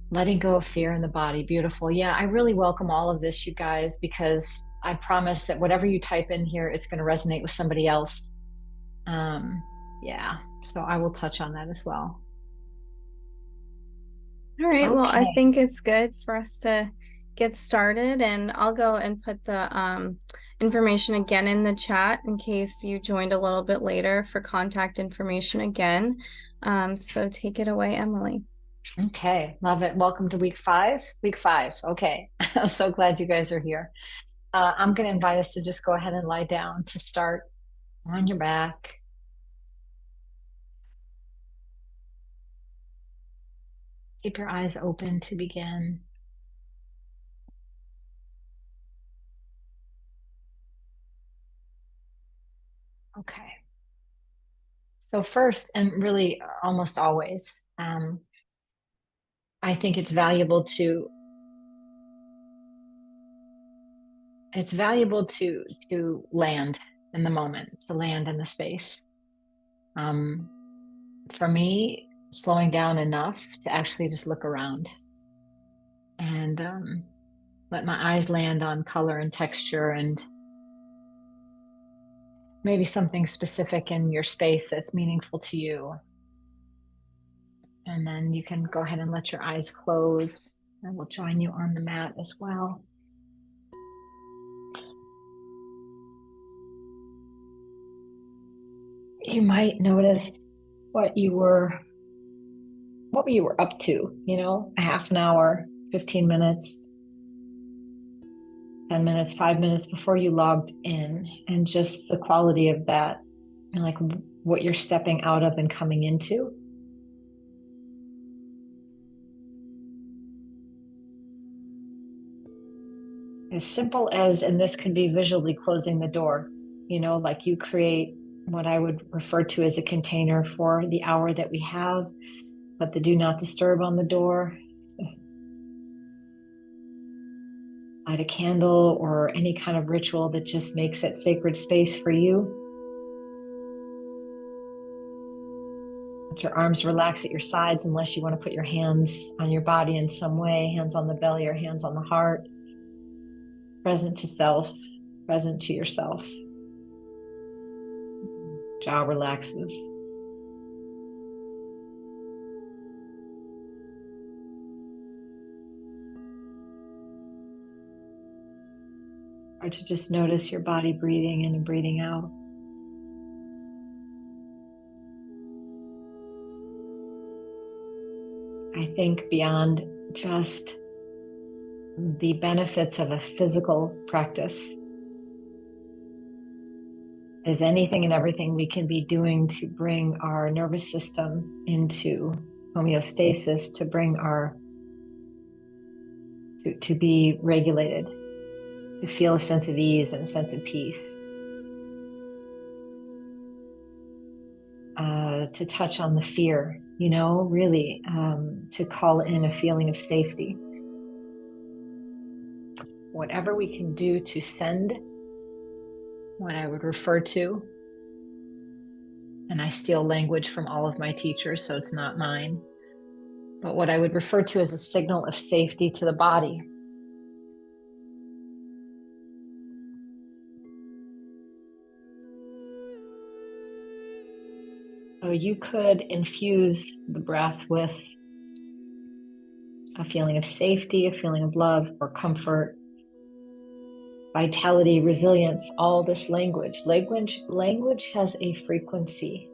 Letting go of fear in the body. Beautiful. Yeah, I really welcome all of this, you guys, because I promise that whatever you type in here, it's going to resonate with somebody else. Um, yeah, so I will touch on that as well. All right, well, I Okay. think it's good for us to get started, and I'll go and put the information again in the chat in case you joined a little bit later for contact information again. So take it away, Emily. Okay. Love it. Welcome to week five. Week five. Okay. I'm so glad you guys are here. I'm going to invite us to just go ahead and lie down to start on your back. Keep your eyes open to begin. Okay. So first, and really almost always, I think it's valuable to land in the moment, to land in the space. Um, for me, slowing down enough to actually just look around and let my eyes land on color and texture and maybe something specific in your space that's meaningful to you. And then you can go ahead and let your eyes close, and we'll join you on the mat as well. You might notice what you were what you were up to, a half an hour, 15 minutes, 10 minutes, 5 minutes before you logged in, and just the quality of that, and like what you're stepping out of and coming into. As simple as, and this could be visually closing the door, like you create what I would refer to as a container for the hour that we have, put the do not disturb on the door, light a candle, or any kind of ritual that just makes it sacred space for you. Let your arms relax at your sides unless you want to put your hands on your body in some way, hands on the belly or hands on the heart. Present to self, present to yourself. Jaw relaxes. Or to just notice your body breathing in and breathing out. I think beyond just the benefits of a physical practice is anything and everything we can be doing to bring our nervous system into homeostasis, to bring to be regulated, to feel a sense of ease and a sense of peace. To touch on the fear, really to call in a feeling of safety. Whatever we can do to send what I would refer to, and I steal language from all of my teachers, so it's not mine, but what I would refer to as a signal of safety to the body. So you could infuse the breath with a feeling of safety, a feeling of love or comfort, vitality, resilience, all this language. Language has a frequency.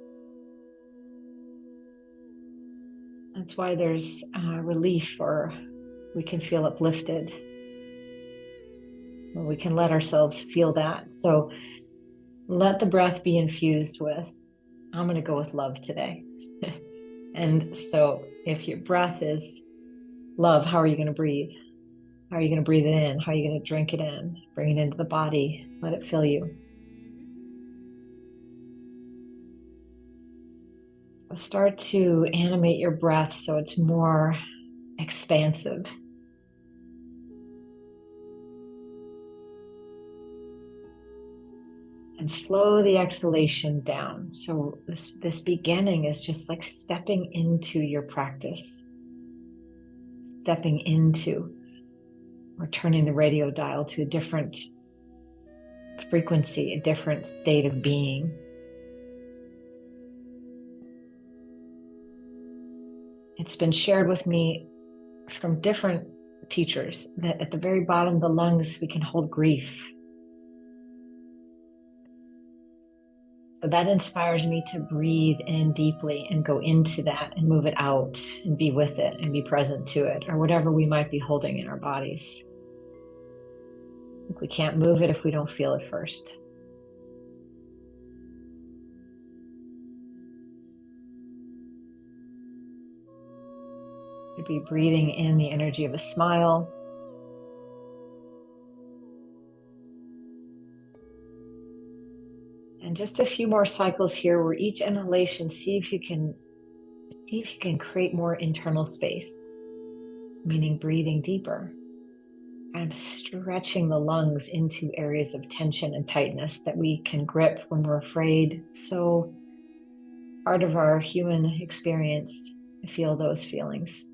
That's why there's relief, or we can feel uplifted. Or we can let ourselves feel that. So let the breath be infused with, I'm going to go with love today. And so if your breath is love, how are you going to breathe? How are you going to breathe it in? How are you going to drink it in? Bring it into the body. Let it fill you. Start to animate your breath so it's more expansive. And slow the exhalation down. So this beginning is just like stepping into your practice. stepping into or turning the radio dial to a different frequency, a different state of being. It's been shared with me from different teachers that at the very bottom of the lungs, we can hold grief. So that inspires me to breathe in deeply and go into that and move it out and be with it and be present to it, or whatever we might be holding in our bodies. We can't move it if we don't feel it first. You'd be breathing in the energy of a smile. And just a few more cycles here where each inhalation, see if you can create more internal space, meaning breathing deeper, kind of stretching the lungs into areas of tension and tightness that we can grip when we're afraid. So part of our human experience to feel those feelings.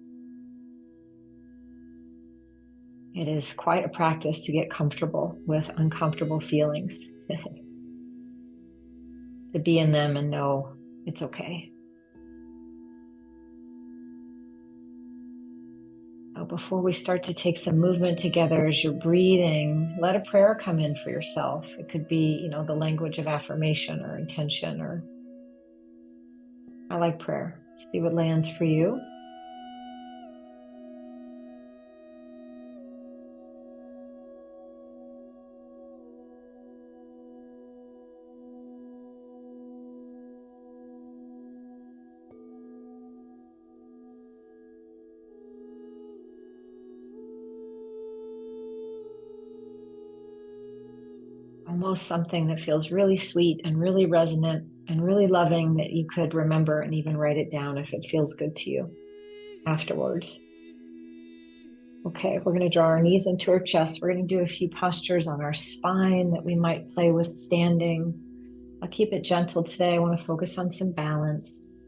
It is quite a practice to get comfortable with uncomfortable feelings, to be in them and know it's okay. So before we start to take some movement together as you're breathing, let a prayer come in for yourself. It could be, the language of affirmation or intention, or I like prayer. See what lands for you. Almost something that feels really sweet and really resonant and really loving that you could remember and even write it down if it feels good to you afterwards. Okay, we're going to draw our knees into our chest. We're going to do a few postures on our spine that we might play with standing. I'll keep it gentle today. I want to focus on some balance.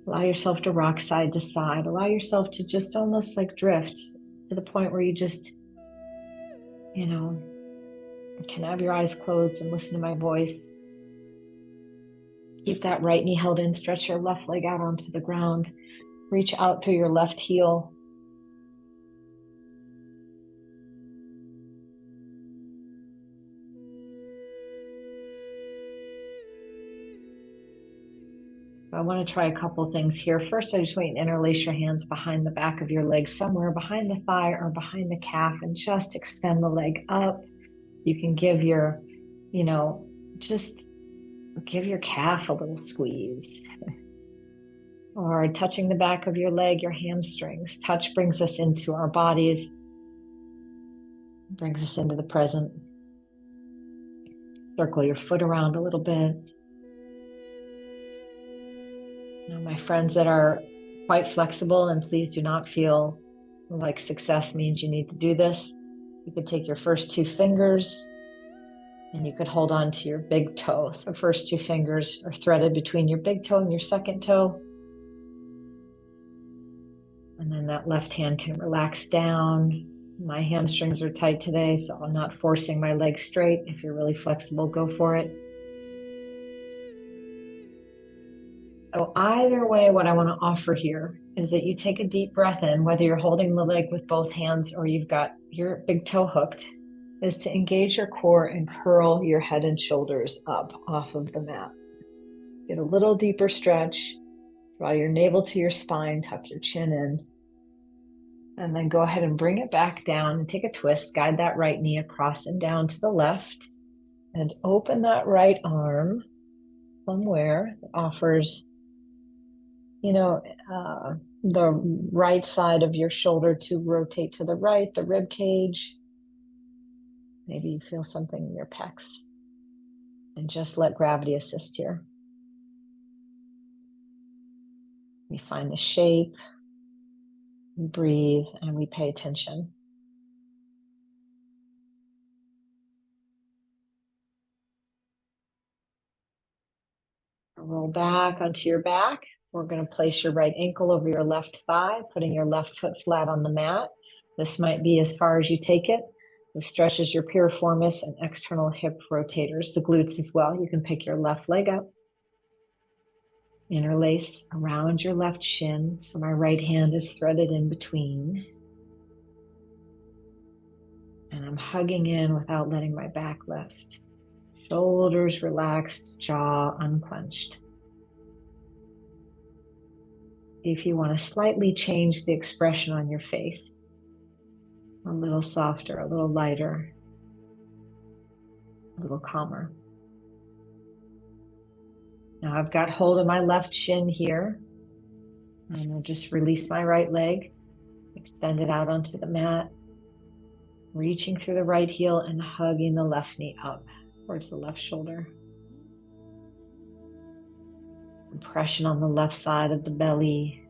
Allow yourself to rock side to side. Allow yourself to just almost like drift to the point where you just, can have your eyes closed and listen to my voice. Keep that right knee held in. Stretch your left leg out onto the ground. Reach out through your left heel. I want to try a couple things here. First, I just want you to interlace your hands behind the back of your leg, somewhere behind the thigh or behind the calf, and just extend the leg up. You can give your, just give your calf a little squeeze. Or touching the back of your leg, your hamstrings. Touch brings us into our bodies, brings us into the present. Circle your foot around a little bit. Now, my friends that are quite flexible, and please do not feel like success means you need to do this. You could take your first two fingers and you could hold on to your big toe. So first two fingers are threaded between your big toe and your second toe. And then that left hand can relax down. My hamstrings are tight today, so I'm not forcing my legs straight. If you're really flexible, go for it. So either way, what I want to offer here is that you take a deep breath in, whether you're holding the leg with both hands or you've got your big toe hooked, is to engage your core and curl your head and shoulders up off of the mat. Get a little deeper stretch, draw your navel to your spine, tuck your chin in, and then go ahead and bring it back down and take a twist. Guide that right knee across and down to the left and open that right arm somewhere that offers the right side of your shoulder to rotate to the right, the rib cage. Maybe you feel something in your pecs. And just let gravity assist here. We find the shape, we breathe, and we pay attention. Roll back onto your back. We're going to place your right ankle over your left thigh, putting your left foot flat on the mat. This might be as far as you take it. This stretches your piriformis and external hip rotators, the glutes as well. You can pick your left leg up, interlace around your left shin. So my right hand is threaded in between. And I'm hugging in without letting my back lift. Shoulders relaxed, jaw unclenched. If you want to slightly change the expression on your face, a little softer, a little lighter, a little calmer. Now I've got hold of my left shin here. And I'll just release my right leg, extend it out onto the mat, reaching through the right heel and hugging the left knee up towards the left shoulder. Compression on the left side of the belly.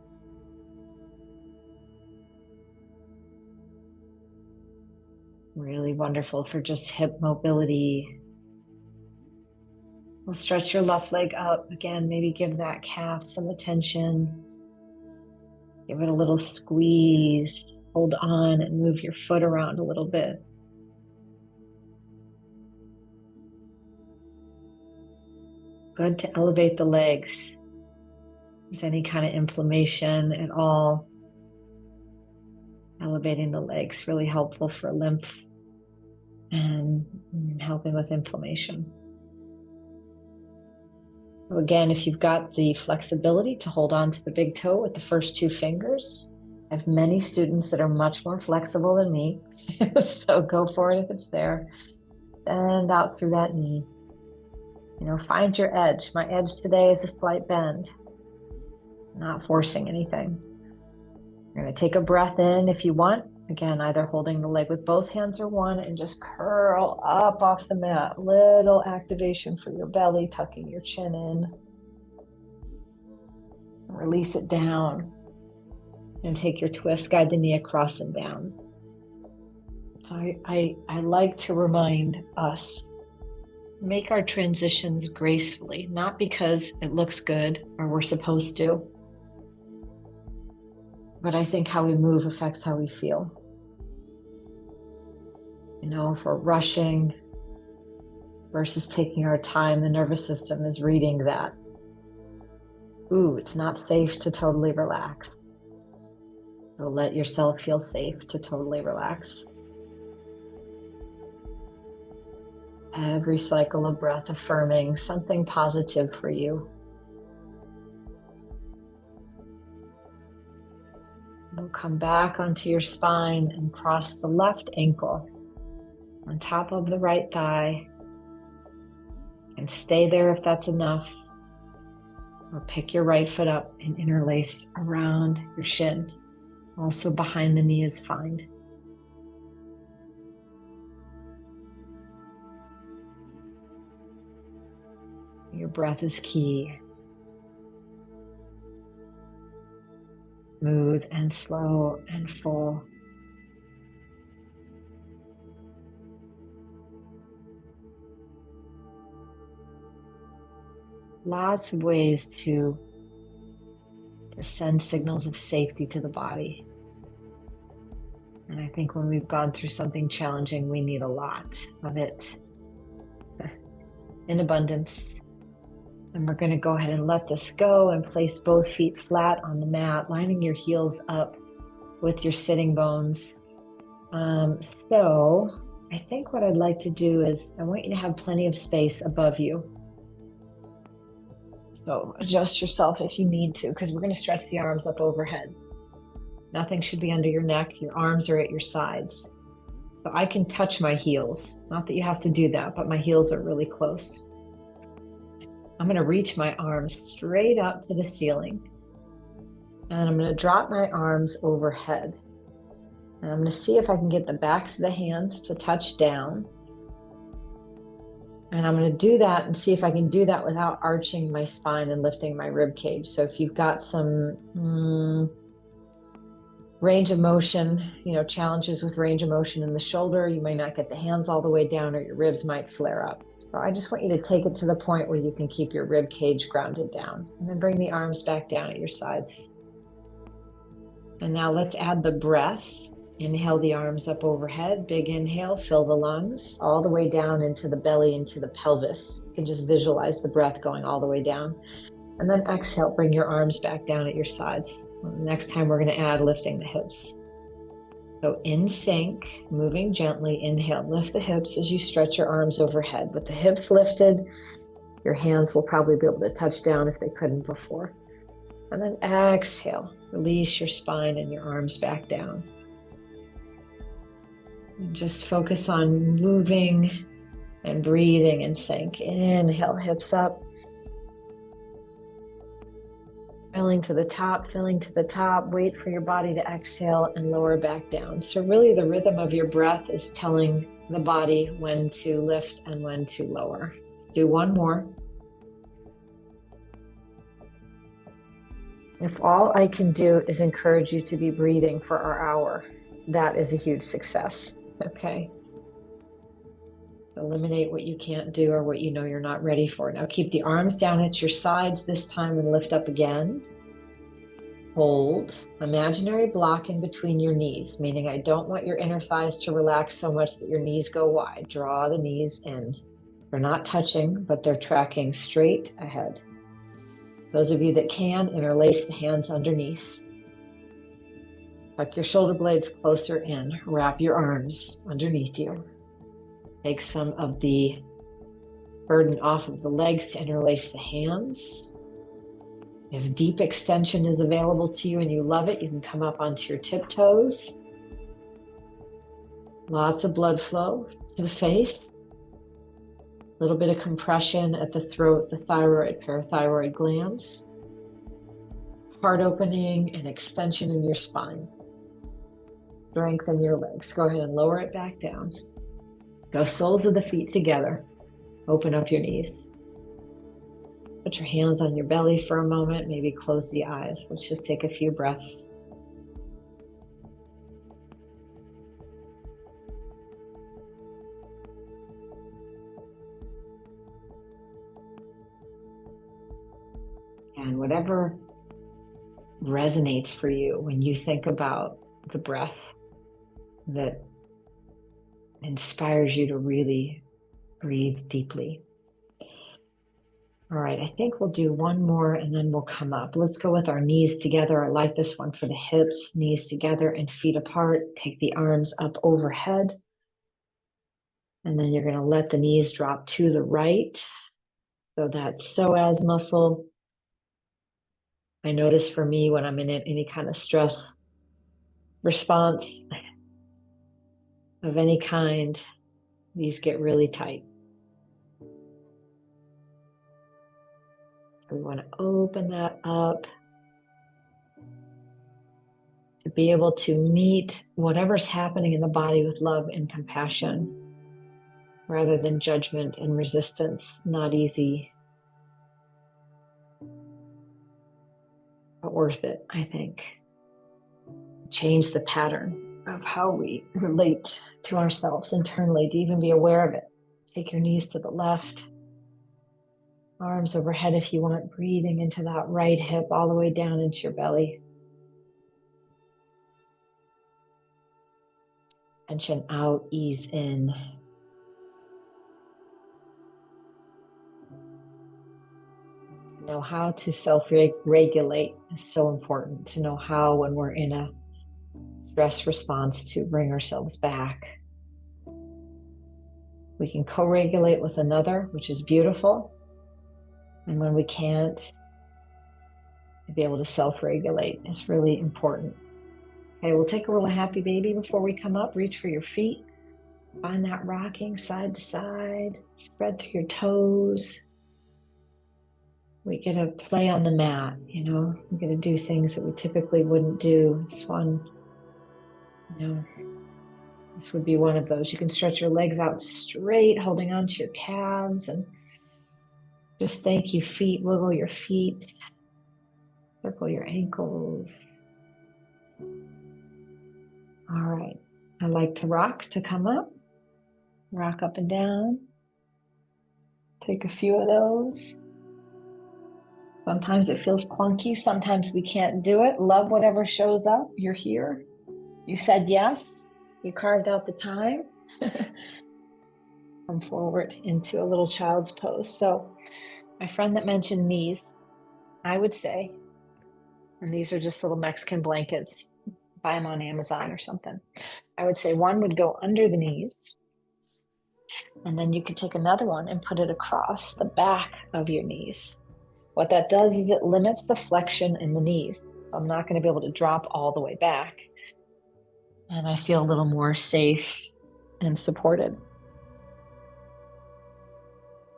Really wonderful for just hip mobility. We'll stretch your left leg up. Again, maybe give that calf some attention. Give it a little squeeze. Hold on and move your foot around a little bit. Good to elevate the legs. If there's any kind of inflammation at all, elevating the legs really helpful for lymph and helping with inflammation. So again, if you've got the flexibility to hold on to the big toe with the first two fingers, I have many students that are much more flexible than me. So go for it if it's there. Bend out through that knee. You know, find your edge. My edge today is a slight bend, not forcing anything. You're going to take a breath in if you want. Again, either holding the leg with both hands or one, and just curl up off the mat. Little activation for your belly, tucking your chin in. Release it down. And take your twist, guide the knee across and down. So I like to remind us, make our transitions gracefully, not because it looks good or we're supposed to, but I think how we move affects how we feel. You know, if we're rushing versus taking our time, the nervous system is reading that. Ooh, it's not safe to totally relax. So let yourself feel safe to totally relax. Every cycle of breath affirming something positive for you. We'll come back onto your spine and cross the left ankle on top of the right thigh. And stay there if that's enough. Or pick your right foot up and interlace around your shin. Also behind the knee is fine. Your breath is key. Smooth and slow and full. Lots of ways to send signals of safety to the body. And I think when we've gone through something challenging, we need a lot of it in abundance. And we're going to go ahead and let this go and place both feet flat on the mat, lining your heels up with your sitting bones. So I think what I'd like to do is I want you to have plenty of space above you. So adjust yourself if you need to, because we're going to stretch the arms up overhead. Nothing should be under your neck. Your arms are at your sides. So I can touch my heels. Not that you have to do that, but my heels are really close. I'm going to reach my arms straight up to the ceiling. And I'm going to drop my arms overhead. And I'm going to see if I can get the backs of the hands to touch down. And I'm going to do that and see if I can do that without arching my spine and lifting my rib cage. So if you've got some range of motion, challenges with range of motion in the shoulder. You might not get the hands all the way down, or your ribs might flare up. So I just want you to take it to the point where you can keep your rib cage grounded down, and then bring the arms back down at your sides. And now let's add the breath. Inhale the arms up overhead, big inhale, fill the lungs all the way down into the belly, into the pelvis. You can just visualize the breath going all the way down. And then exhale, bring your arms back down at your sides. Next time we're going to add lifting the hips. So in sync, moving gently, inhale, lift the hips as you stretch your arms overhead. With the hips lifted, your hands will probably be able to touch down if they couldn't before. And then exhale, release your spine and your arms back down. And just focus on moving and breathing in sync. Inhale, hips up. Filling to the top, filling to the top. Wait for your body to exhale and lower back down. So really the rhythm of your breath is telling the body when to lift and when to lower. Let's do one more. If all I can do is encourage you to be breathing for our hour, that is a huge success, okay? Eliminate what you can't do or what you know you're not ready for. Now keep the arms down at your sides this time and lift up again. Hold. Imaginary block in between your knees, meaning I don't want your inner thighs to relax so much that your knees go wide. Draw the knees in. They're not touching, but they're tracking straight ahead. Those of you that can, interlace the hands underneath. Tuck your shoulder blades closer in. Wrap your arms underneath you. Take some of the burden off of the legs to interlace the hands. If deep extension is available to you and you love it, you can come up onto your tiptoes. Lots of blood flow to the face. A little bit of compression at the throat, the thyroid, parathyroid glands. Heart opening and extension in your spine. Strengthen your legs. Go ahead and lower it back down. Go soles of the feet together. Open up your knees. Put your hands on your belly for a moment. Maybe close the eyes. Let's just take a few breaths. And whatever resonates for you when you think about the breath that inspires you to really breathe deeply. All right, I think we'll do one more and then we'll come up. Let's go with our knees together. I like this one for the hips, knees together and feet apart. Take the arms up overhead. And then you're going to let the knees drop to the right. So that psoas muscle. I notice for me when I'm in any kind of stress response of any kind, these get really tight. We want to open that up to be able to meet whatever's happening in the body with love and compassion rather than judgment and resistance. Not easy, but worth it, I think. Change the pattern of how we relate to ourselves internally, to even be aware of it. Take your knees to the left. Arms overhead if you want, breathing into that right hip all the way down into your belly. Tension out, ease in. Know how to self-regulate is so important. To know how, when we're in a stress response, to bring ourselves back. We can co-regulate with another, which is beautiful. And when we can't, to be able to self-regulate is really important. Okay, we'll take a little happy baby before we come up. Reach for your feet. Find that rocking side to side. Spread through your toes. We get to play on the mat, we get to do things that we typically wouldn't do. This one, this would be one of those. You can stretch your legs out straight, holding onto your calves, and just thank you, feet. Wiggle your feet. Circle your ankles. like to rock to come up. Rock up and down. Take a few of those. Sometimes it feels clunky. Sometimes we can't do it. Love whatever shows up. You're here. You said yes. You carved out the time. Come forward into a little child's pose. So my friend that mentioned knees, I would say, and these are just little Mexican blankets, buy them on Amazon or something. I would say one would go under the knees, and then you could take another one and put it across the back of your knees. What that does is it limits the flexion in the knees. So I'm not going to be able to drop all the way back. And I feel a little more safe and supported.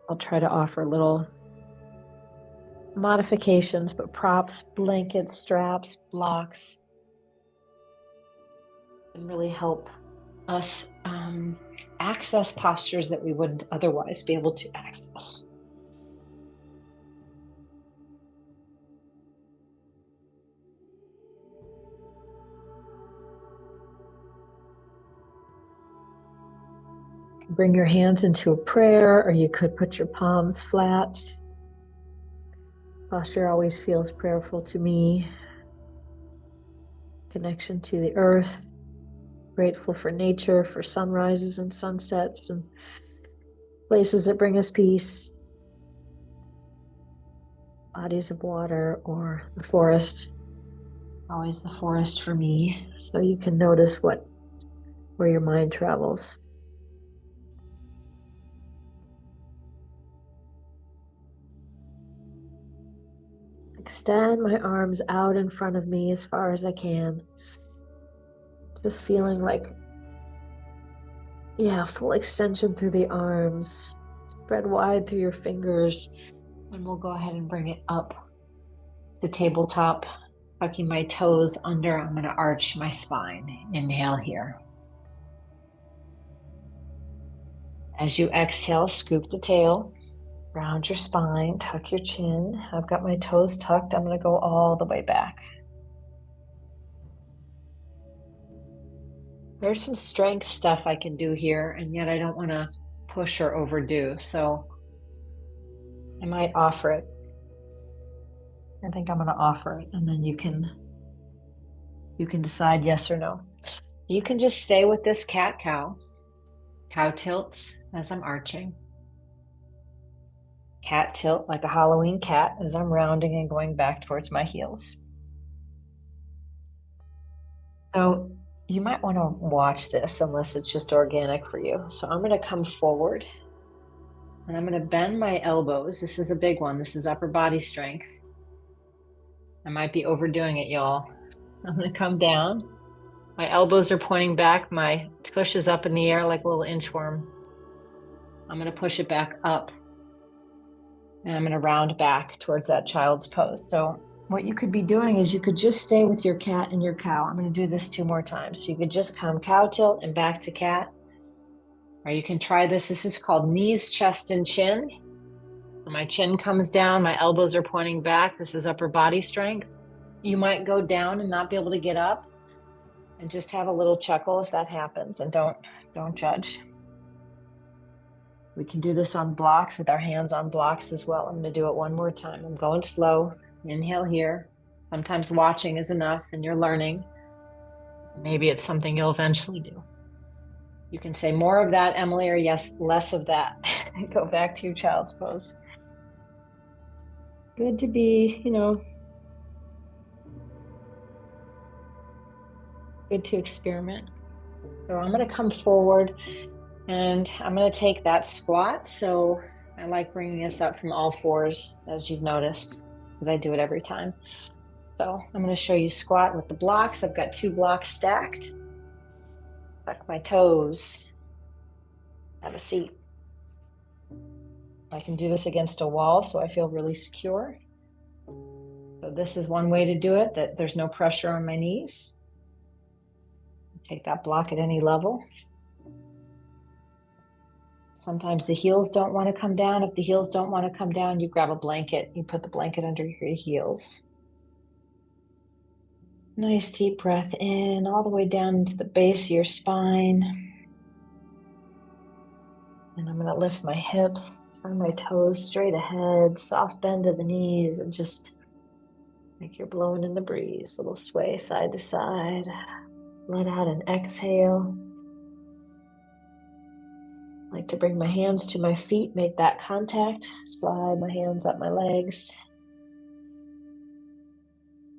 I'll try to offer little modifications, but props, blankets, straps, blocks can really help us access postures that we wouldn't otherwise be able to access. Bring your hands into a prayer, or you could put your palms flat. Posture always feels prayerful to me. Connection to the earth. Grateful for nature, for sunrises and sunsets, and places that bring us peace. Bodies of water or the forest. Always the forest for me. So you can notice where your mind travels. Extend my arms out in front of me as far as I can. Just feeling like, full extension through the arms. Spread wide through your fingers. And we'll go ahead and bring it up to tabletop. Tucking my toes under, I'm going to arch my spine. Inhale here. As you exhale, scoop the tail. Round your spine, tuck your chin. I've got my toes tucked. I'm going to go all the way back. There's some strength stuff I can do here, and yet I don't want to push or overdo. So I might offer it. I think I'm going to offer it, and then you can decide yes or no. You can just stay with this cat-cow. Cow tilt as I'm arching. Cat tilt like a Halloween cat as I'm rounding and going back towards my heels. So you might want to watch this unless it's just organic for you. So I'm going to come forward and I'm going to bend my elbows. This is a big one. This is upper body strength. I might be overdoing it, y'all. I'm going to come down. My elbows are pointing back. My tush is up in the air like a little inchworm. I'm going to push it back up. And I'm going to round back towards that child's pose. So what you could be doing is you could just stay with your cat and your cow. I'm going to do this 2 more times. So you could just come cow tilt and back to cat. Or you can try this. This is called knees, chest, and chin. My chin comes down. My elbows are pointing back. This is upper body strength. You might go down and not be able to get up and just have a little chuckle if that happens. And don't judge. We can do this on blocks with our hands on blocks as well. I'm going to do it 1 more time. I'm going slow. Inhale here. Sometimes watching is enough and you're learning. Maybe it's something you'll eventually do. You can say more of that, Emily, or yes, less of that. Go back to your child's pose. Good to be, good to experiment. So I'm going to come forward. And I'm going to take that squat. So I like bringing this up from all 4s, as you've noticed, because I do it every time. So I'm going to show you squat with the blocks. I've got 2 blocks stacked. Tuck my toes. Have a seat. I can do this against a wall, so I feel really secure. So this is one way to do it, that there's no pressure on my knees. Take that block at any level. Sometimes the heels don't want to come down. If the heels don't want to come down, you grab a blanket. You put the blanket under your heels. Nice deep breath in all the way down into the base of your spine. And I'm going to lift my hips, turn my toes straight ahead, soft bend of the knees, and just like you're blowing in the breeze, little sway side to side. Let out an exhale. I like to bring my hands to my feet, make that contact, slide my hands up my legs.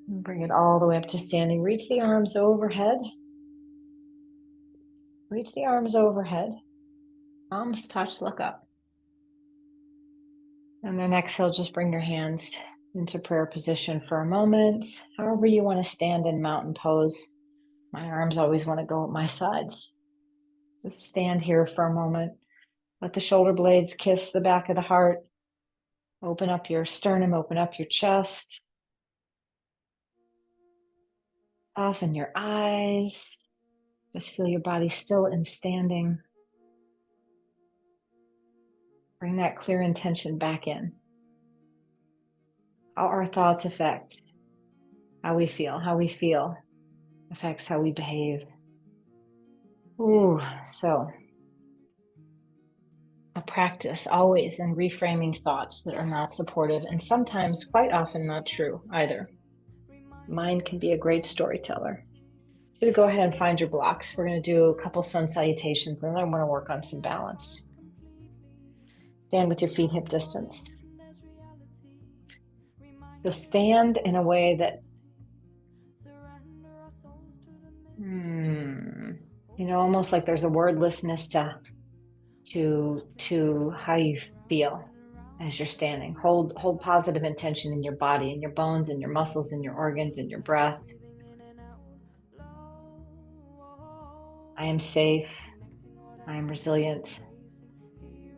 And bring it all the way up to standing. Reach the arms overhead. Reach the arms overhead. Palms touch, look up. And then exhale, just bring your hands into prayer position for a moment. However you want to stand in mountain pose. My arms always want to go at my sides. Just stand here for a moment. Let the shoulder blades kiss the back of the heart. Open up your sternum, open up your chest. Soften your eyes. Just feel your body still and standing. Bring that clear intention back in. How our thoughts affect how we feel. How we feel affects how we behave. Ooh, so a practice always in reframing thoughts that are not supportive and sometimes quite often not true either. Mind can be a great storyteller. So go ahead and find your blocks. We're going to do a couple sun salutations and then I want to work on some balance. Stand with your feet hip distance. So stand in a way that's, almost like there's a wordlessness to how you feel as you're standing. Hold positive intention in your body, in your bones, in your muscles, in your organs, in your breath. I am safe. I am resilient.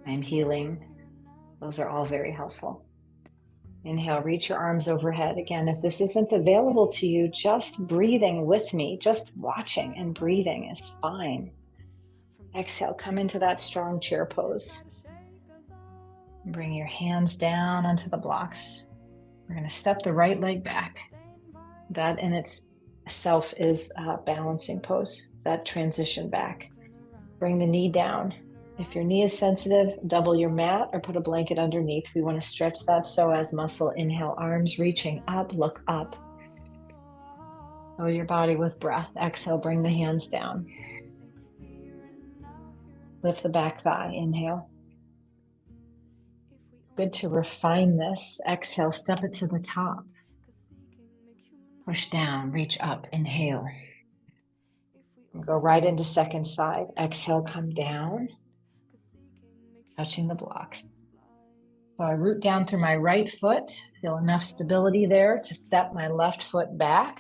I am healing. Those are all very helpful. Inhale, reach your arms overhead. Again, if this isn't available to you, just breathing with me, just watching and breathing is fine. Exhale, come into that strong chair pose. Bring your hands down onto the blocks. We're going to step the right leg back. That in itself is a balancing pose, that transition back. Bring the knee down. If your knee is sensitive, double your mat or put a blanket underneath. We want to stretch that psoas muscle. Inhale, arms reaching up, look up. Fill your body with breath. Exhale, bring the hands down. Lift the back thigh, inhale. Good to refine this. Exhale, step it to the top. Push down, reach up, inhale. Go right into second side. Exhale, come down. Touching the blocks. So I root down through my right foot, feel enough stability there to step my left foot back.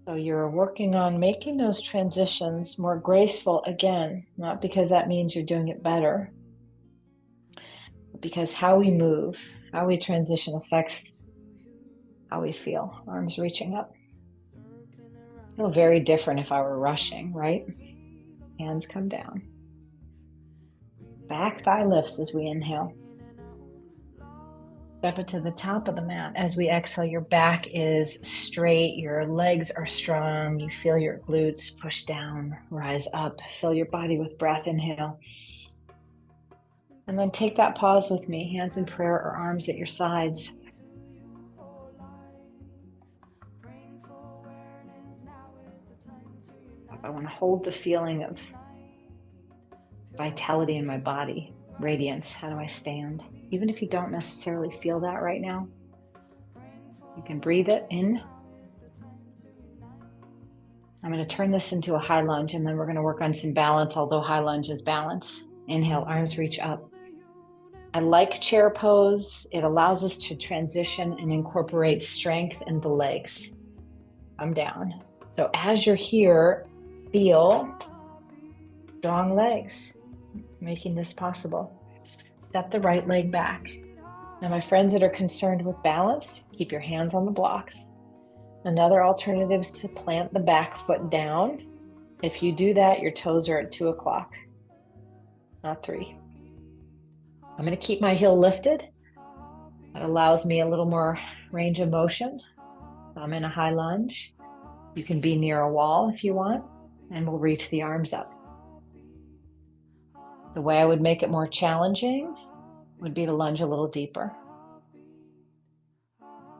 So you're working on making those transitions more graceful again, not because that means you're doing it better, but because how we move, how we transition affects how we feel. Arms reaching up. Feel very different if I were rushing, right? Hands come down. Back thigh lifts as we inhale. Step it to the top of the mat. As we exhale, your back is straight, your legs are strong, you feel your glutes push down, rise up, fill your body with breath, inhale. And then take that pause with me, hands in prayer or arms at your sides. I want to hold the feeling of vitality in my body, radiance. How do I stand? Even if you don't necessarily feel that right now, you can breathe it in. I'm going to turn this into a high lunge and then we're going to work on some balance, although high lunge is balance. Inhale, arms reach up. I like chair pose. It allows us to transition and incorporate strength in the legs. I'm down. So as you're here, feel strong legs, making this possible. Step the right leg back. Now, my friends that are concerned with balance, keep your hands on the blocks. Another alternative is to plant the back foot down. If you do that, your toes are at 2 o'clock, not 3. I'm going to keep my heel lifted. That allows me a little more range of motion. I'm in a high lunge. You can be near a wall if you want, and we'll reach the arms up. The way I would make it more challenging would be to lunge a little deeper.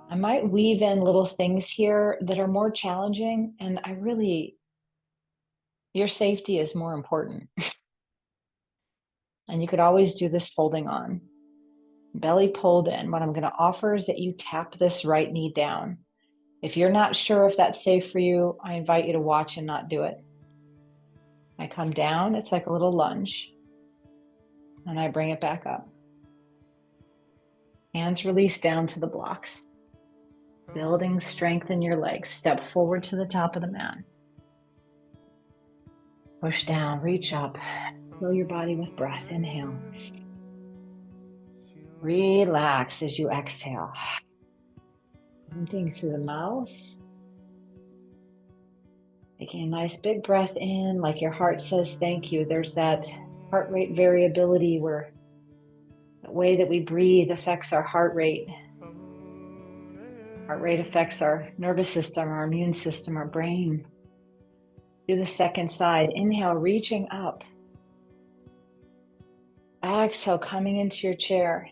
I might weave in little things here that are more challenging, and your safety is more important. And you could always do this holding on. Belly pulled in. What I'm going to offer is that you tap this right knee down. If you're not sure if that's safe for you, I invite you to watch and not do it. I come down, it's like a little lunge, and I bring it back up. Hands release down to the blocks. Building strength in your legs. Step forward to the top of the mat. Push down, reach up. Fill your body with breath. Inhale. Relax as you exhale. Emptying through the mouth. Taking a nice big breath in, like your heart says thank you. There's that heart rate variability where the way that we breathe affects our heart rate. Heart rate affects our nervous system, our immune system, our brain. Do the second side. Inhale, reaching up. Exhale, coming into your chair.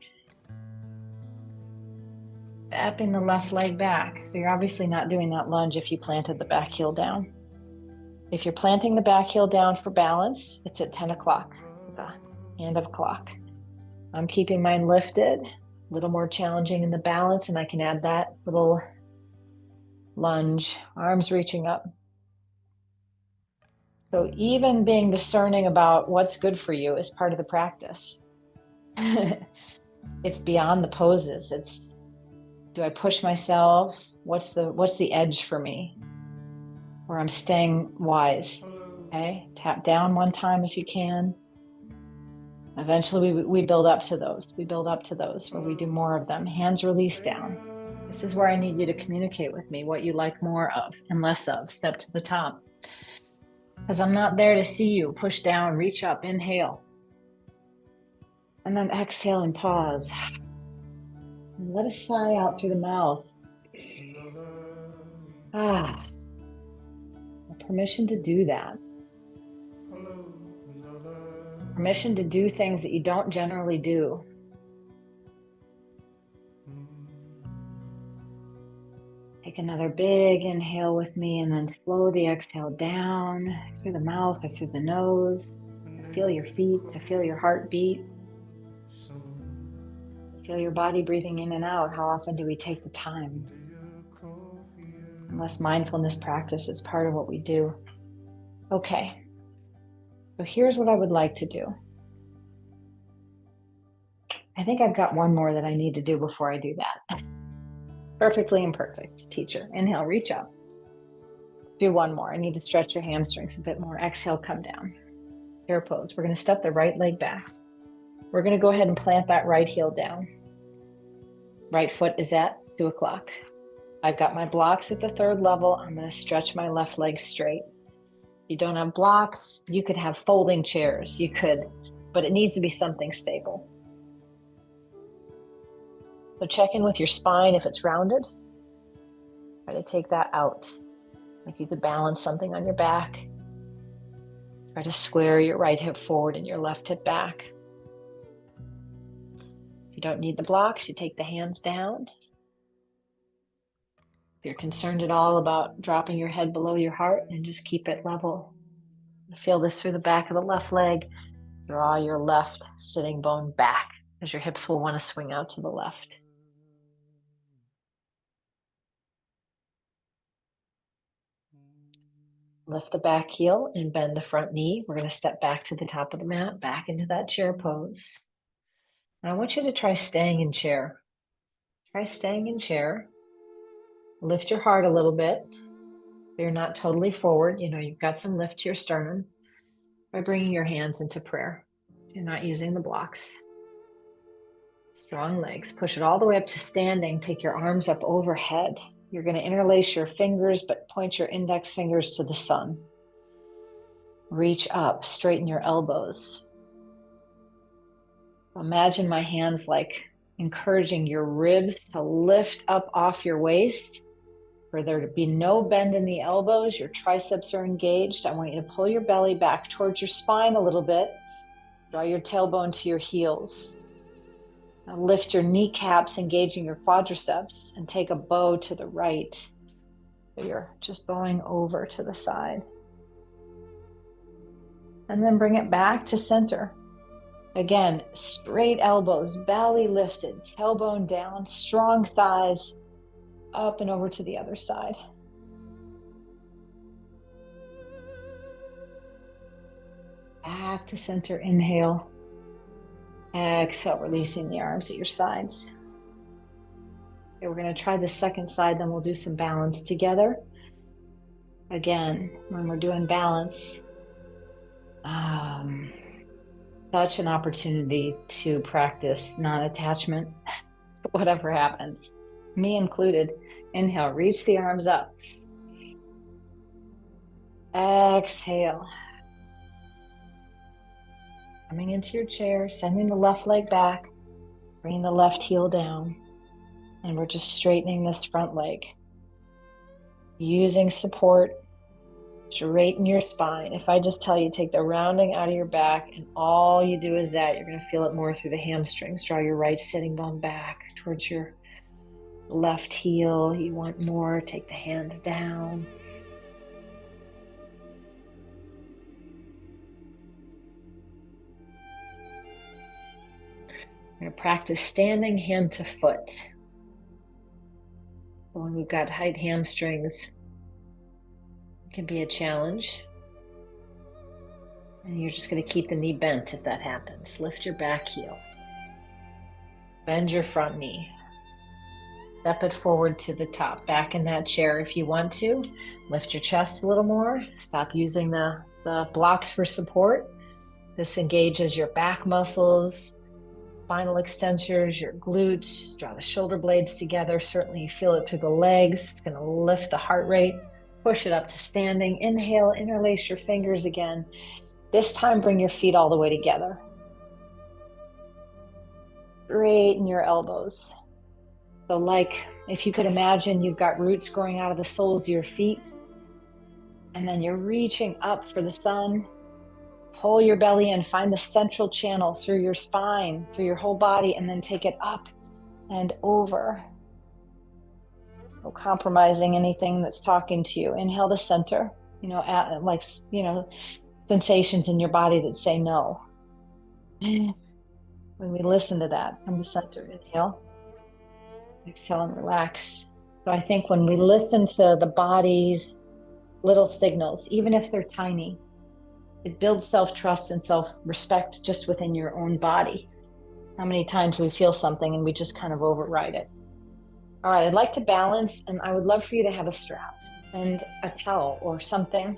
Stepping the left leg back. So you're obviously not doing that lunge if you planted the back heel down. If you're planting the back heel down for balance, it's at 10 o'clock, the end of clock. I'm keeping mine lifted, a little more challenging in the balance, and I can add that little lunge, arms reaching up. So even being discerning about what's good for you is part of the practice. It's beyond the poses. It's, do I push myself? What's the edge for me? Or I'm staying wise. Okay, tap down one time if you can. Eventually we build up to those. We build up to those where we do more of them. Hands release down. This is where I need you to communicate with me what you like more of and less of. Step to the top. Because I'm not there to see you. Push down, reach up, inhale. And then exhale and pause. And let a sigh out through the mouth. Permission to do that. Permission to do things that you don't generally do. Take another big inhale with me and then slow the exhale down through the mouth or through the nose. Feel your feet, feel your heartbeat. Feel your body breathing in and out. How often do we take the time? Unless mindfulness practice is part of what we do. Okay, so here's what I would like to do. I think I've got one more that I need to do before I do that. Perfectly imperfect, teacher. Inhale, reach up. Do one more. I need to stretch your hamstrings a bit more. Exhale, come down. Chair pose. We're going to step the right leg back. We're going to go ahead and plant that right heel down. Right foot is at 2 o'clock. I've got my blocks at the third level. I'm going to stretch my left leg straight. If you don't have blocks, you could have folding chairs. You could, but it needs to be something stable. So check in with your spine if it's rounded. Try to take that out. Like you could balance something on your back. Try to square your right hip forward and your left hip back. If you don't need the blocks, you take the hands down. If you're concerned at all about dropping your head below your heart, and just keep it level. Feel this through the back of the left leg. Draw your left sitting bone back as your hips will want to swing out to the left. Lift the back heel and bend the front knee. We're going to step back to the top of the mat, back into that chair pose. And I want you to try staying in chair. Try staying in chair. Lift your heart a little bit. You're not totally forward. You know, you've got some lift to your sternum by bringing your hands into prayer. You're not using the blocks. Strong legs. Push it all the way up to standing. Take your arms up overhead. You're going to interlace your fingers, but point your index fingers to the sun. Reach up, straighten your elbows. Imagine my hands like encouraging your ribs to lift up off your waist For there to be no bend in the elbows, your triceps are engaged. I want you to pull your belly back towards your spine a little bit. Draw your tailbone to your heels. Now lift your kneecaps, engaging your quadriceps, and take a bow to the right. So you're just bowing over to the side. And then bring it back to center. Again, straight elbows, belly lifted, tailbone down, strong thighs, up and over to the other side. Back to center, inhale. Exhale, releasing the arms at your sides. Okay, we're going to try the second side, then we'll do some balance together. Again, when we're doing balance, such an opportunity to practice non-attachment to whatever happens, me included. Inhale, reach the arms up. Exhale. Coming into your chair, sending the left leg back, bringing the left heel down, and we're just straightening this front leg. Using support, straighten your spine. If I just tell you, take the rounding out of your back, and all you do is that, you're going to feel it more through the hamstrings. Draw your right sitting bone back towards your left heel. You want more, take the hands down. We're going to practice standing hand to foot. So when we've got tight hamstrings, it can be a challenge. And you're just going to keep the knee bent if that happens. Lift your back heel. Bend your front knee. Step it forward to the top. Back in that chair if you want to. Lift your chest a little more. Stop using the blocks for support. This engages your back muscles, spinal extensors, your glutes. Draw the shoulder blades together. Certainly you feel it through the legs. It's going to lift the heart rate. Push it up to standing. Inhale, interlace your fingers again. This time, bring your feet all the way together. Straighten your elbows. So like if you could imagine you've got roots growing out of the soles of your feet, and then you're reaching up for the sun. Pull your belly in, find the central channel through your spine, through your whole body, and then take it up and over. No compromising anything that's talking to you. Inhale to center, sensations in your body that say no. When we listen to that, come to center. Inhale, exhale, and relax. So I think when we listen to the body's little signals, even if they're tiny, it builds self-trust and self-respect just within your own body. How many times we feel something and we just kind of override it. All right, I'd like to balance, and I would love for you to have a strap and a towel or something.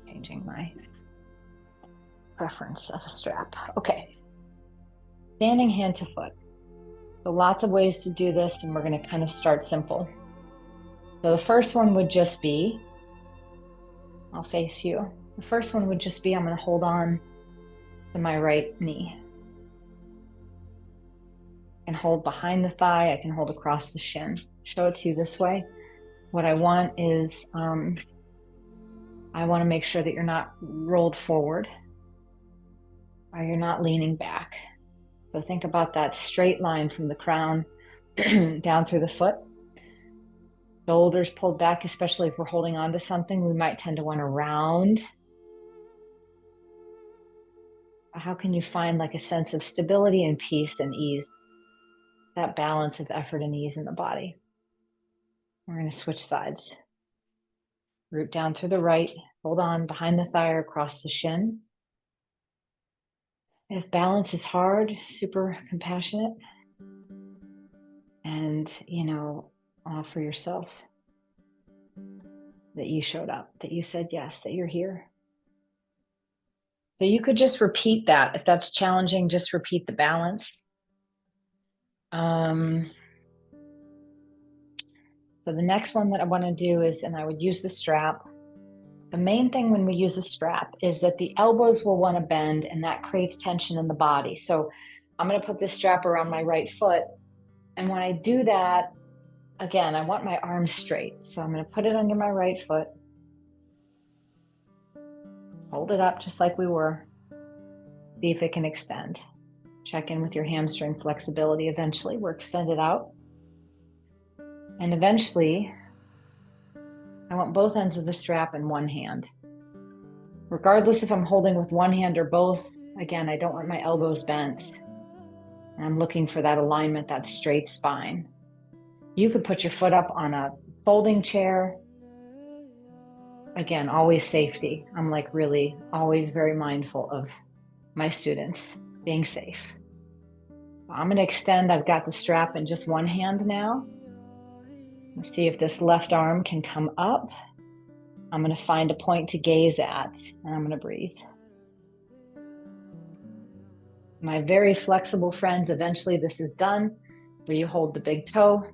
Changing my preference of a strap. Okay. Standing hand to foot. So lots of ways to do this, and we're going to kind of start simple. So the first one would just be, I'll face you. The first one would just be, I'm going to hold on to my right knee. I can hold behind the thigh. I can hold across the shin. Show it to you this way. What I want is, I want to make sure that you're not rolled forward or you're not leaning back. So think about that straight line from the crown down through the foot. Shoulders pulled back, especially if we're holding on to something, we might tend to want to round. How can you find like a sense of stability and peace and ease? That balance of effort and ease in the body. We're going to switch sides. Root down through the right, hold on behind the thigh or across the shin. If balance is hard, super compassionate. And, offer yourself that you showed up, that you said yes, that you're here. So you could just repeat that. If that's challenging, just repeat the balance. So the next one that I want to do is, and I would use the strap. The main thing when we use a strap is that the elbows will want to bend, and that creates tension in the body. So I'm going to put this strap around my right foot, And when I do that, again, I want my arms straight. So I'm going to put it under my right foot. Hold it up just like we were. See if it can extend. Check in with your hamstring flexibility. Eventually, we're extended out. And eventually, I want both ends of the strap in one hand. Regardless if I'm holding with one hand or both, again, I don't want my elbows bent. And I'm looking for that alignment, that straight spine. You could put your foot up on a folding chair. Again, always safety. I'm like really always very mindful of my students being safe. I'm going to extend. I've got the strap in just one hand now. Let's see if this left arm can come up. I'm going to find a point to gaze at, and I'm going to breathe. My very flexible friends, eventually this is done, where you hold the big toe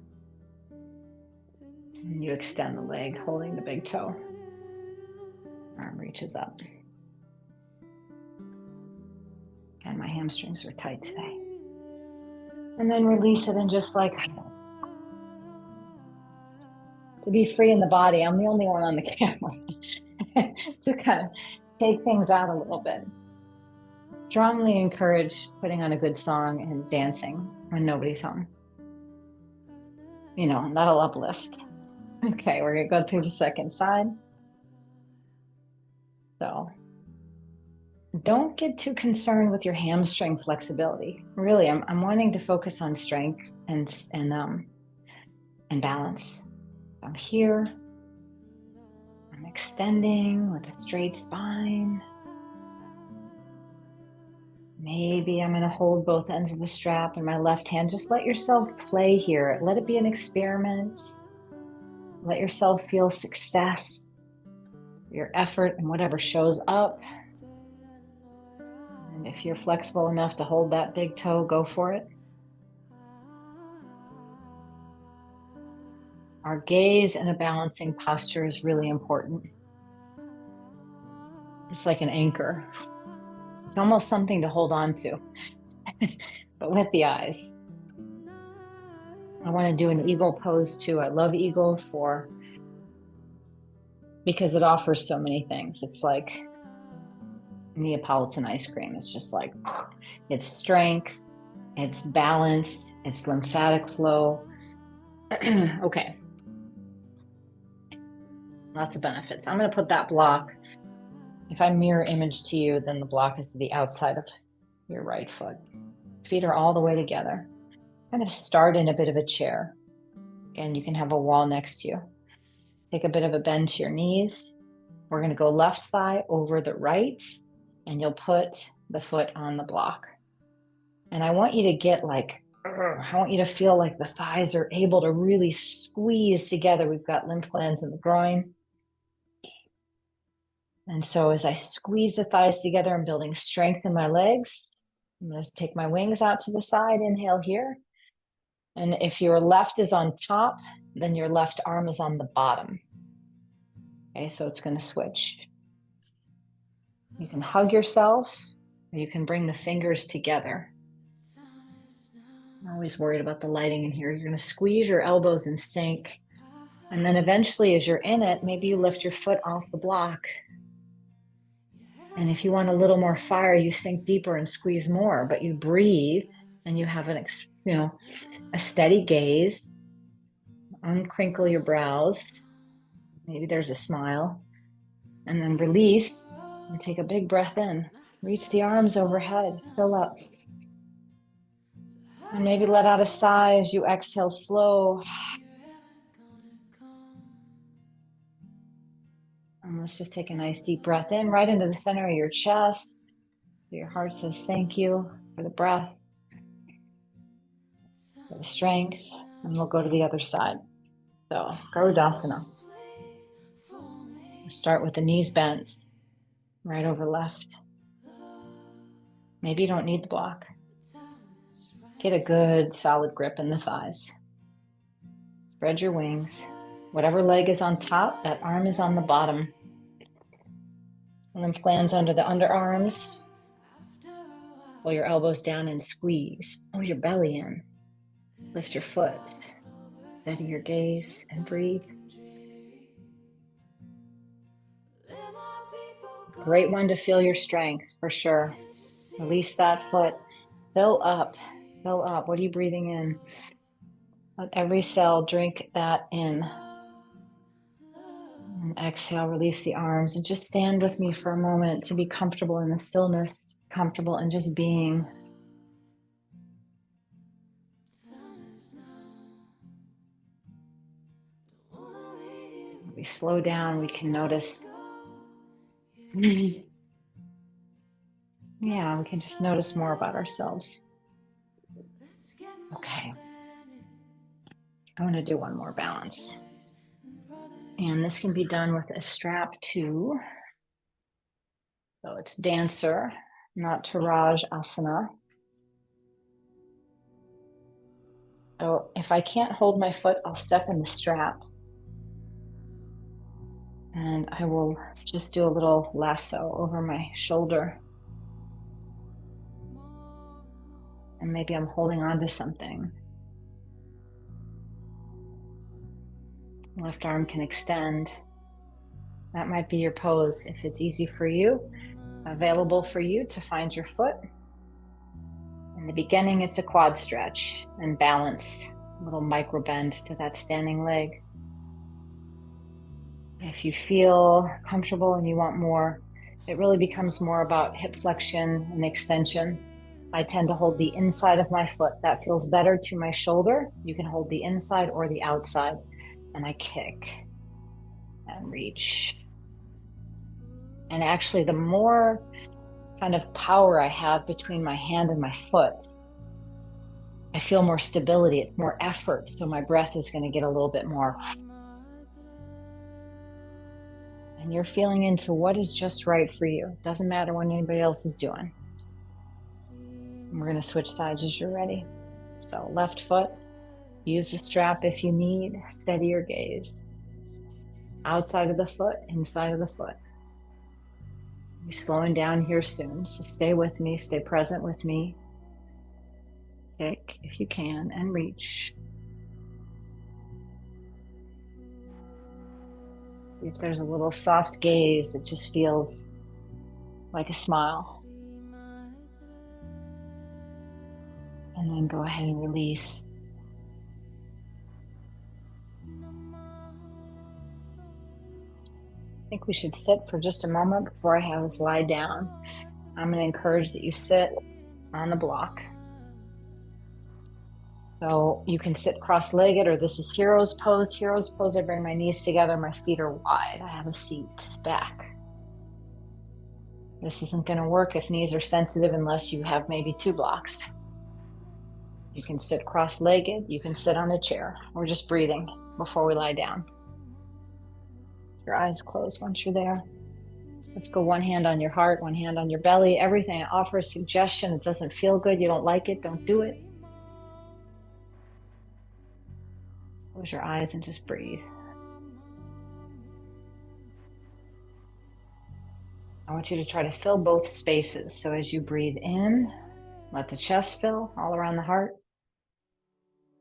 and you extend the leg, holding the big toe. Arm reaches up. And my hamstrings are tight today. And then release it and just like to be free in the body. I'm the only one on the camera to kind of take things out a little bit. Strongly encourage putting on a good song and dancing when nobody's home. You know, that'll uplift. Okay, we're gonna go through the second side. So don't get too concerned with your hamstring flexibility. Really, I'm wanting to focus on strength and balance. I'm here. I'm extending with a straight spine. Maybe I'm going to hold both ends of the strap in my left hand. Just let yourself play here. Let it be an experiment. Let yourself feel success, your effort, and whatever shows up. And if you're flexible enough to hold that big toe, go for it. Our gaze in a balancing posture is really important. It's like an anchor. It's almost something to hold on to, but with the eyes. I want to do an eagle pose too. I love eagle because it offers so many things. It's like Neapolitan ice cream. It's just like, it's strength, it's balance, it's lymphatic flow. Okay. Lots of benefits. I'm going to put that block. If I mirror image to you, then the block is the outside of your right foot. Feet are all the way together. Kind of start in a bit of a chair. Again, you can have a wall next to you. Take a bit of a bend to your knees. We're going to go left thigh over the right, and you'll put the foot on the block. And I want you to get like, I want you to feel like the thighs are able to really squeeze together. We've got lymph glands in the groin. And so as I squeeze the thighs together, I'm building strength in my legs. I'm going to take my wings out to the side, inhale here. And if your left is on top, then your left arm is on the bottom. Okay, so it's going to switch. You can hug yourself, or you can bring the fingers together. I'm always worried about the lighting in here. You're going to squeeze your elbows in sync. And then eventually, as you're in it, maybe you lift your foot off the block. And if you want a little more fire, you sink deeper and squeeze more, but you breathe and you have a steady gaze. Uncrinkle your brows. Maybe there's a smile. And then release and take a big breath in. Reach the arms overhead, fill up. And maybe let out a sigh as you exhale slow. And let's just take a nice deep breath in right into the center of your chest. Your heart says thank you for the breath, for the strength. And we'll go to the other side. So, Garudasana. We'll start with the knees bent, right over left. Maybe you don't need the block. Get a good solid grip in the thighs. Spread your wings. Whatever leg is on top, that arm is on the bottom. Lymph glands under the underarms. Pull your elbows down and squeeze. Pull your belly in. Lift your foot, steady your gaze, and breathe. Great one to feel your strength, for sure. Release that foot. Fill up, fill up. What are you breathing in? Let every cell drink that in. And exhale, release the arms, and just stand with me for a moment to be comfortable in the stillness, comfortable in just being. We slow down, we can notice. Yeah, we can just notice more about ourselves. Okay. I want to do one more balance. And this can be done with a strap too. So it's dancer, not Taraj Asana. So if I can't hold my foot, I'll step in the strap. And I will just do a little lasso over my shoulder. And maybe I'm holding on to something. Left arm can extend. That might be your pose if it's easy for you, available for you to find your foot. In the beginning, it's a quad stretch and balance, a little micro bend to that standing leg. If you feel comfortable and you want more, it really becomes more about hip flexion and extension. I tend to hold the inside of my foot. That feels better to my shoulder. You can hold the inside or the outside. And I kick and reach. And actually, the more kind of power I have between my hand and my foot, I feel more stability. It's more effort. So my breath is going to get a little bit more. And you're feeling into what is just right for you. Doesn't matter what anybody else is doing. And we're going to switch sides as you're ready. So left foot, use the strap if you need. Steady your gaze. Outside of the foot, inside of the foot. We're slowing down here soon, so stay with me, stay present with me. Kick if you can and reach. If there's a little soft gaze, it just feels like a smile. And then go ahead and release. I think we should sit for just a moment before I have us lie down. I'm going to encourage that you sit on the block. So you can sit cross-legged, or this is hero's pose. Hero's pose, I bring my knees together, my feet are wide. I have a seat back. This isn't going to work if knees are sensitive unless you have maybe 2 blocks. You can sit cross-legged, you can sit on a chair. We're just breathing before we lie down. Your eyes closed once you're there. Let's go one hand on your heart, one hand on your belly. Everything I offer a suggestion. It doesn't feel good, you don't like it, don't do it. Close your eyes and just breathe. I want you to try to fill both spaces. So as you breathe in, let the chest fill all around the heart.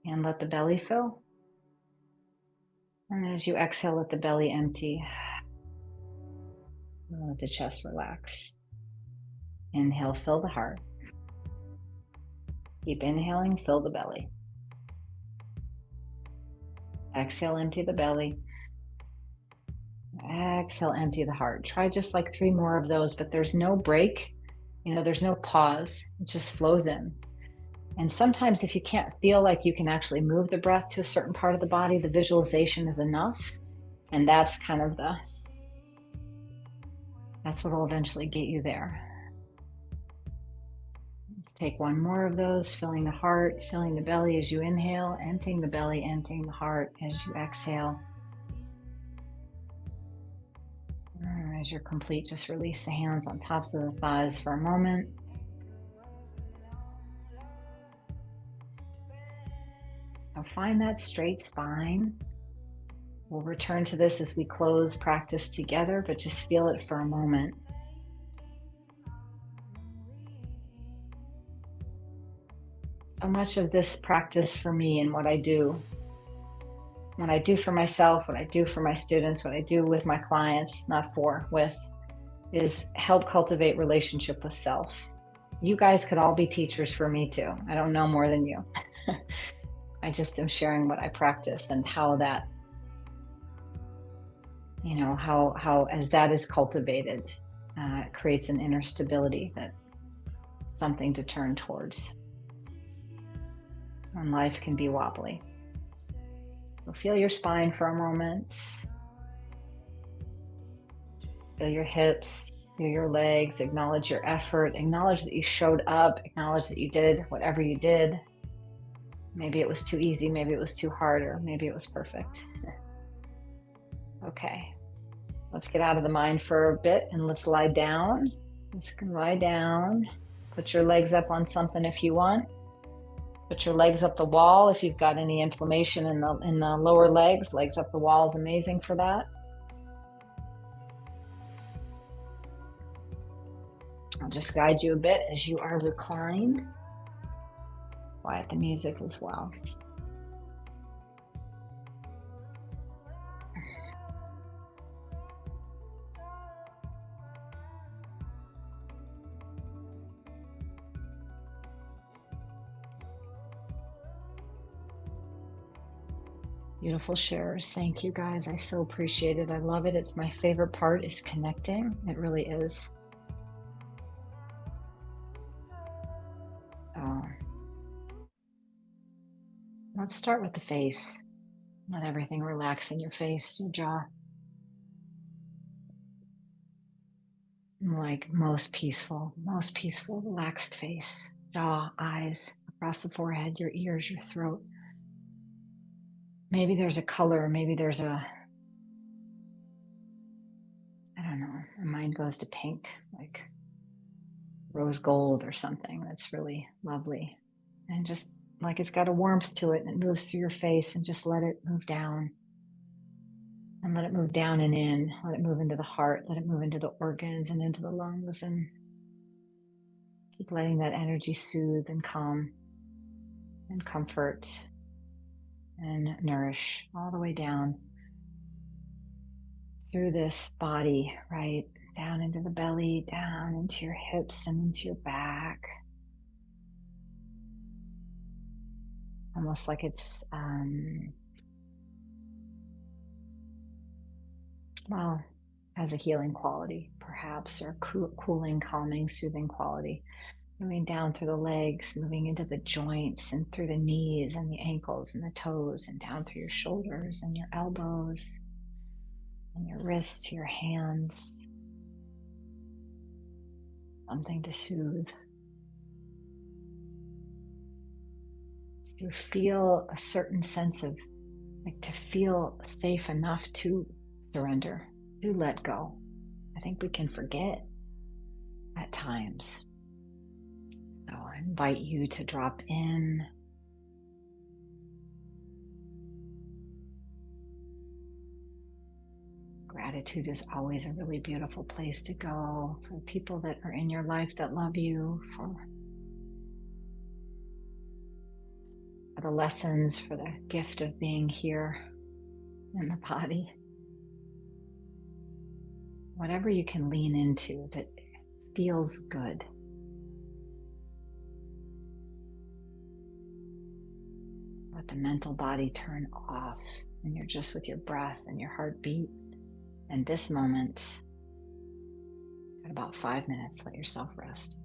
And let the belly fill. And as you exhale, let the belly empty. And let the chest relax. Inhale, fill the heart. Keep inhaling, fill the belly. Exhale, empty the belly. Exhale, empty the heart. Try just like 3 more of those, but there's no break. There's no pause. It just flows in. And sometimes if you can't feel like you can actually move the breath to a certain part of the body, the visualization is enough. And that's kind of that's what will eventually get you there. Let's take 1 more of those, filling the heart, filling the belly as you inhale, emptying the belly, emptying the heart as you exhale. As you're complete, just release the hands on tops of the thighs for a moment. So find that straight spine. We'll return to this as we close practice together, but just feel it for a moment. so much of this practice for me and what I do for myself, what I do for my students, what I do with my clients, not for, with, is help cultivate relationship with self. You guys could all be teachers for me too. I don't know more than you. I just am sharing what I practice and how that, how as that is cultivated, it creates an inner stability, that something to turn towards when life can be wobbly. So feel your spine for a moment. Feel your hips, feel your legs, acknowledge your effort, acknowledge that you showed up, acknowledge that you did whatever you did. Maybe it was too easy, maybe it was too hard, or maybe it was perfect. Okay, let's get out of the mind for a bit and let's lie down. Let's lie down. Put your legs up on something if you want. Put your legs up the wall if you've got any inflammation in the lower legs. Legs up the wall is amazing for that. I'll just guide you a bit as you are reclined. Quiet the music as well. Beautiful shares. Thank you guys. I so appreciate it. I love it. It's my favorite part, is connecting. It really is. Let's start with the face. Let everything relax in your face, your jaw. Like most peaceful, relaxed face, jaw, eyes, across the forehead, your ears, your throat. Maybe there's a color, maybe there's I don't know, my mind goes to pink, like rose gold or something that's really lovely. And just like it's got a warmth to it, and it moves through your face, and just let it move down. And let it move down and in, let it move into the heart, let it move into the organs and into the lungs, and keep letting that energy soothe and calm and comfort and nourish all the way down through this body, right? Down into the belly, down into your hips and into your back. Almost like it's, has a healing quality, perhaps, or cooling, calming, soothing quality. Moving down through the legs, moving into the joints and through the knees and the ankles and the toes, and down through your shoulders and your elbows and your wrists, your hands. Something to soothe. To feel a certain sense of, like, to feel safe enough to surrender, to let go. I think we can forget at times. So I invite you to drop in. Gratitude is always a really beautiful place to go, for people that are in your life that love you, for the lessons, for the gift of being here in the body. Whatever you can lean into that feels good. Let the mental body turn off, and you're just with your breath and your heartbeat. And this moment, at about 5 minutes, let yourself rest.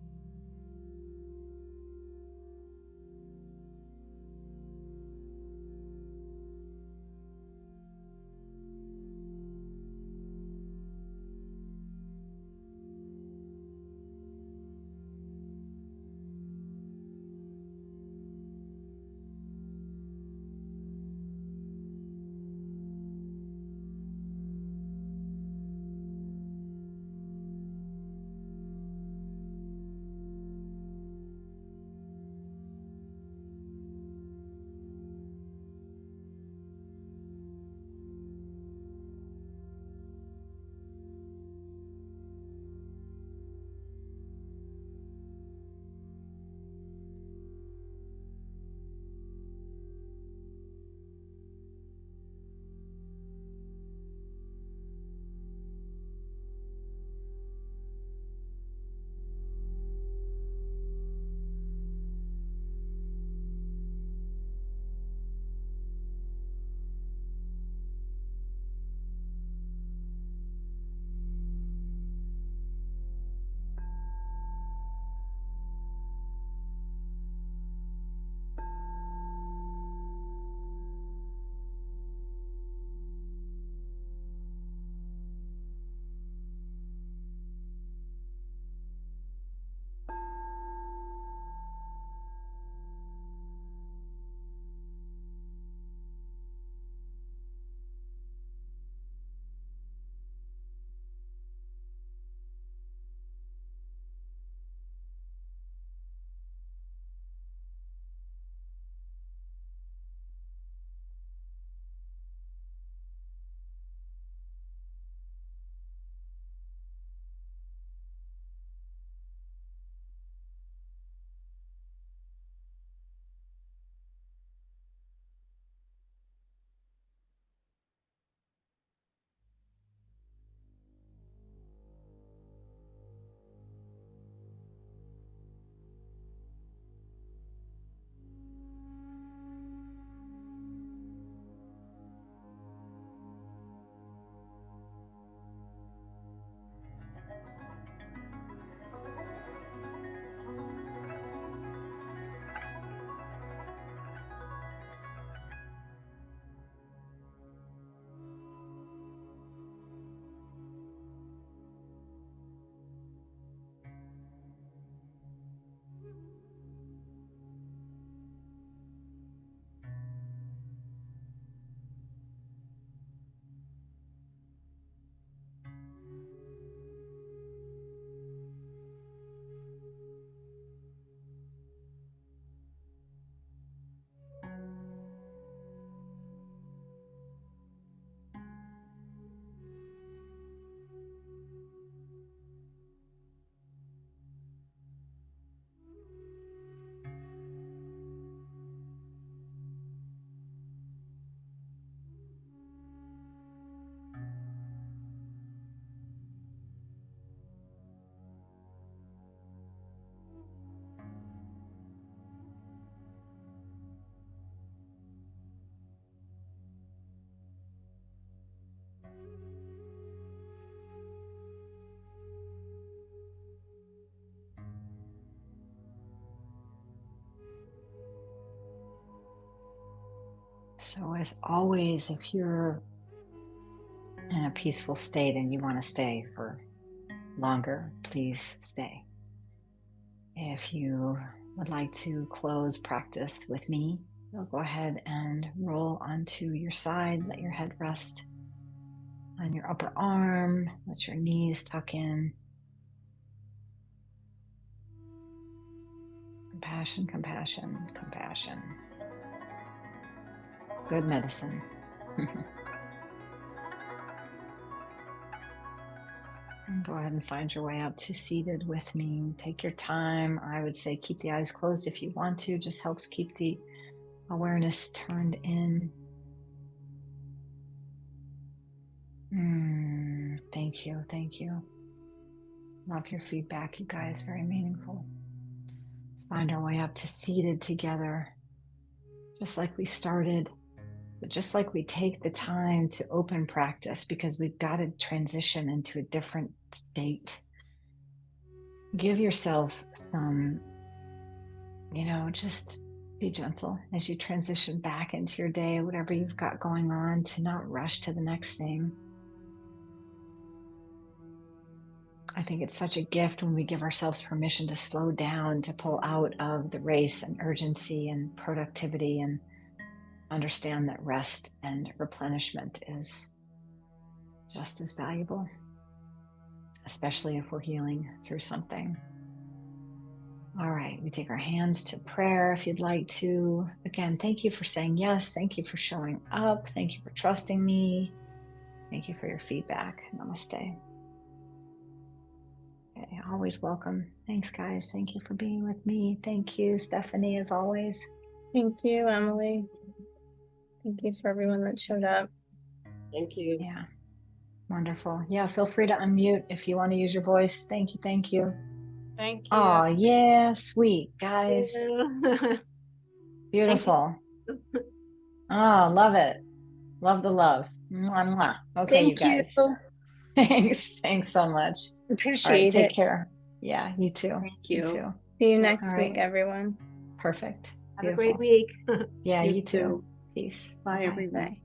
So as always, if you're in a peaceful state and you want to stay for longer, please stay. If you would like to close practice with me, you'll go ahead and roll onto your side. Let your head rest on your upper arm. Let your knees tuck in. Compassion, compassion, compassion. Good medicine. And go ahead and find your way up to seated with me. Take your time. I would say keep the eyes closed if you want to. Just helps keep the awareness turned in. Thank you. Thank you. Love your feedback, you guys. Very meaningful. Let's find our way up to seated together, just like we started. But just like we take the time to open practice because we've got to transition into a different state, give yourself some, just be gentle as you transition back into your day, whatever you've got going on, to not rush to the next thing. I think it's such a gift when we give ourselves permission to slow down, to pull out of the race and urgency and productivity, and understand that rest and replenishment is just as valuable, especially if we're healing through something. All right, we take our hands to prayer if you'd like to. Again, thank you for saying yes. Thank you for showing up. Thank you for trusting me. Thank you for your feedback. Namaste. Okay, always welcome. Thanks, guys. Thank you for being with me. Thank you, Stephanie, as always. Thank you, Emily. Thank you for everyone that showed up. Thank you. Yeah, wonderful. Yeah, feel free to unmute if you want to use your voice. Thank you. Thank you. Thank you. Oh, yeah, sweet, guys. Beautiful. Oh, love it. Love the love. Mwah, mwah. Okay, Thank you guys. you. Thanks so much. Appreciate All right, take it. care. Yeah, you too. Thank you. too. See you next All week, right. everyone. Perfect. Have Beautiful. a great week. Yeah, You you too. too. Peace. Bye, Bye-bye. everybody. Bye.